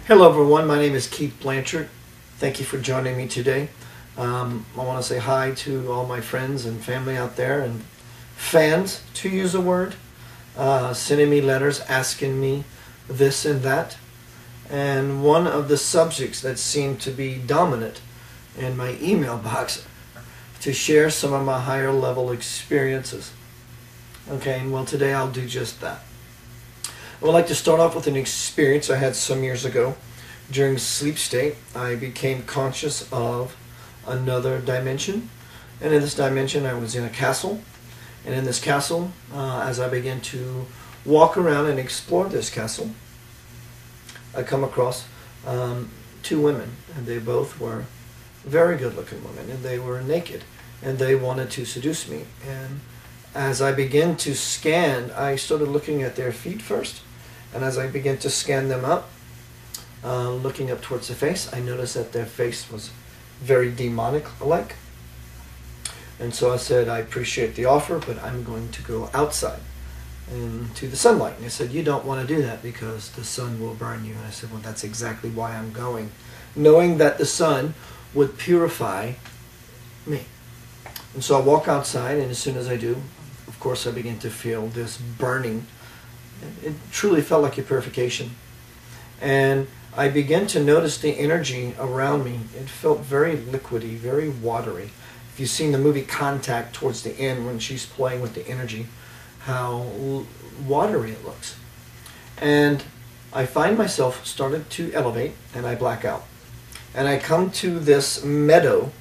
Hello everyone, my name is Keith Blanchard. Thank you for joining me today. I want to say hi to all my friends and family out there and fans, to use a word, sending me letters asking me this and that. And one of the subjects that seemed to be dominant in my email box to share some of my higher level experiences. Okay, well today I'll do just that. I would like to start off with an experience I had some years ago. During sleep state, I became conscious of another dimension. And in this dimension, I was in a castle. And in this castle, as I began to walk around and explore this castle, I come across two women. And they both were very good-looking women. And they were naked. And they wanted to seduce me. And as I began to scan, I started looking at their feet first. And as I began to scan them up, looking up towards the face, I noticed that their face was very demonic-like. And so I said, I appreciate the offer, but I'm going to go outside into the sunlight. And they said, you don't want to do that because the sun will burn you. And I said, well, that's exactly why I'm going, knowing that the sun would purify me. And so I walk outside, and as soon as I do, of course, I begin to feel this burning. It truly felt like a purification. And I began to notice the energy around me. It felt very liquidy, very watery. If you've seen the movie Contact towards the end when she's playing with the energy, how watery it looks. And I find myself started to elevate, and I black out. And I come to this meadow,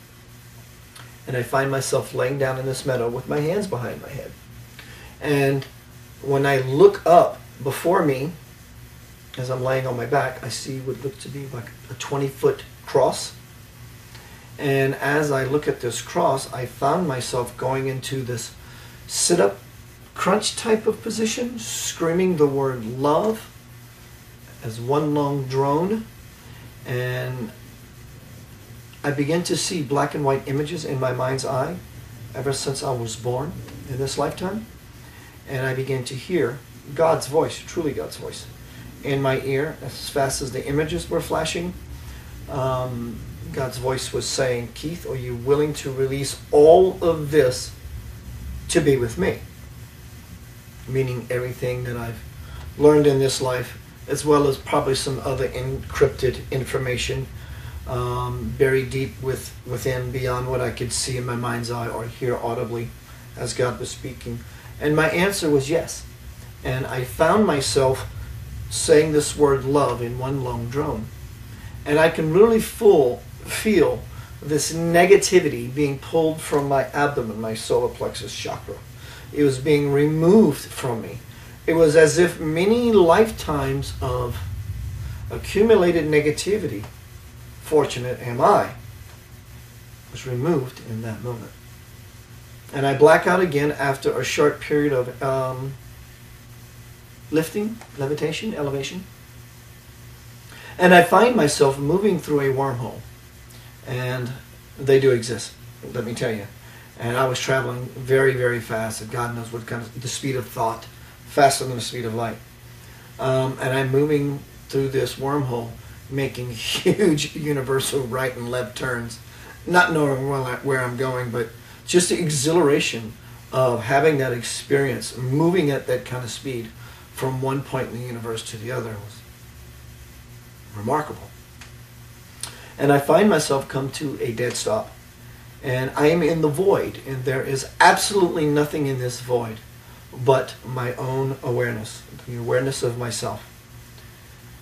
and I find myself laying down in this meadow with my hands behind my head. And when I look up before me, as I'm laying on my back, I see what looked to be like a 20-foot cross. And as I look at this cross, I found myself going into this sit-up crunch type of position, screaming the word love as one long drone. And I began to see black and white images in my mind's eye ever since I was born in this lifetime. And I began to hear God's voice, truly God's voice, in my ear as fast as the images were flashing. God's voice was saying, Keith, are you willing to release all of this to be with me? Meaning everything that I've learned in this life, as well as probably some other encrypted information buried deep within, beyond what I could see in my mind's eye or hear audibly as God was speaking. And my answer was yes. And I found myself saying this word love in one long drone. And I can really feel this negativity being pulled from my abdomen, my solar plexus chakra. It was being removed from me. It was as if many lifetimes of accumulated negativity, fortunate am I, was removed in that moment. And I black out again after a short period of levitation. And I find myself moving through a wormhole. And they do exist, let me tell you. And I was traveling very, very fast, and God knows what kind of, the speed of thought, faster than the speed of light. And I'm moving through this wormhole, making huge universal right and left turns, not knowing where I'm going, but just the exhilaration of having that experience, moving at that kind of speed from one point in the universe to the other was remarkable. And I find myself come to a dead stop. And I am in the void, and there is absolutely nothing in this void but my own awareness, the awareness of myself.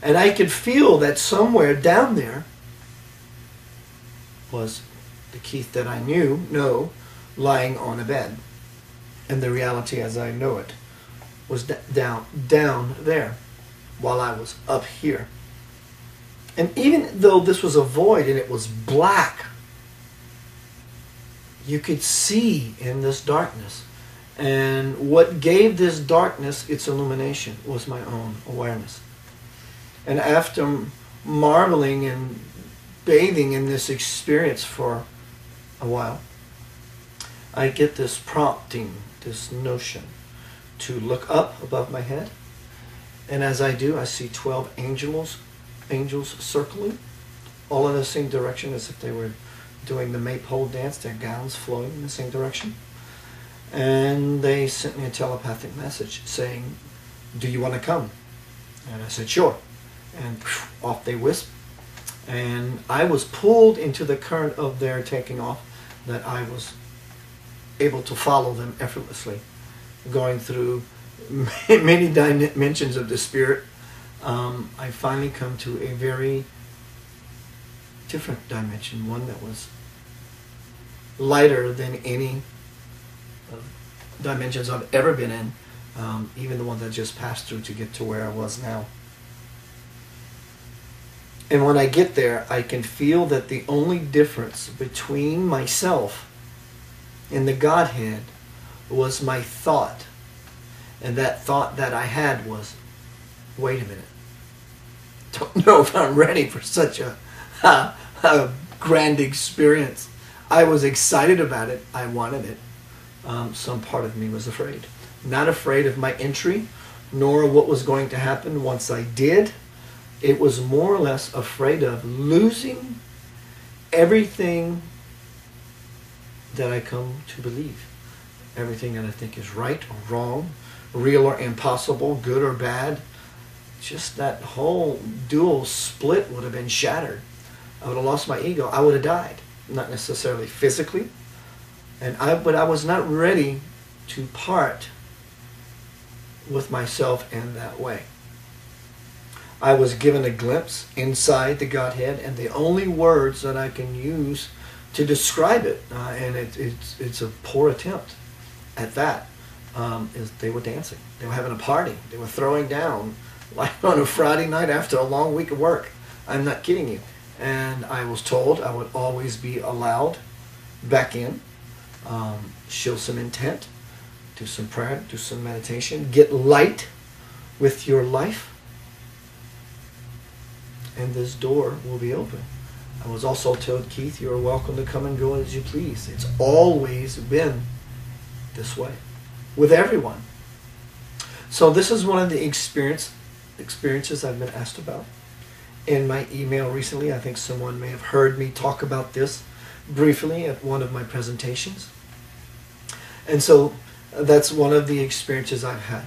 And I could feel that somewhere down there was the Keith that I know, lying on a bed. And the reality as I know it was down there while I was up here. And even though this was a void and it was black, you could see in this darkness. And what gave this darkness its illumination was my own awareness. And after marveling and bathing in this experience for a while, I get this prompting, this notion to look up above my head. And as I do, I see 12 angels angels circling, all in the same direction as if they were doing the maypole dance, their gowns flowing in the same direction. And they sent me a telepathic message saying, "Do you want to come?" And I said, "Sure." And off they whisked. And I was pulled into the current of their taking off, that I was able to follow them effortlessly, going through many dimensions of the spirit. I finally come to a very different dimension, one that was lighter than any dimensions I've ever been in, even the one that I just passed through to get to where I was now. And when I get there, I can feel that the only difference between myself and the Godhead was my thought. And that thought that I had was, wait a minute, don't know if I'm ready for such a grand experience. I was excited about it. I wanted it. Some part of me was afraid. Not afraid of my entry, nor what was going to happen once I did. It was more or less afraid of losing everything that I come to believe. Everything that I think is right or wrong, real or impossible, good or bad. Just that whole dual split would have been shattered. I would have lost my ego. I would have died. Not necessarily physically. But I was not ready to part with myself in that way. I was given a glimpse inside the Godhead, and the only words that I can use to describe it, and it's a poor attempt at that, is they were dancing. They were having a party. They were throwing down like on a Friday night after a long week of work. I'm not kidding you. And I was told I would always be allowed back in, show some intent, do some prayer, do some meditation, get light with your life, and this door will be open. I was also told, Keith, you are welcome to come and go as you please. It's always been this way with everyone. So this is one of the experiences I've been asked about. In my email recently, I think someone may have heard me talk about this briefly at one of my presentations. And so that's one of the experiences I've had.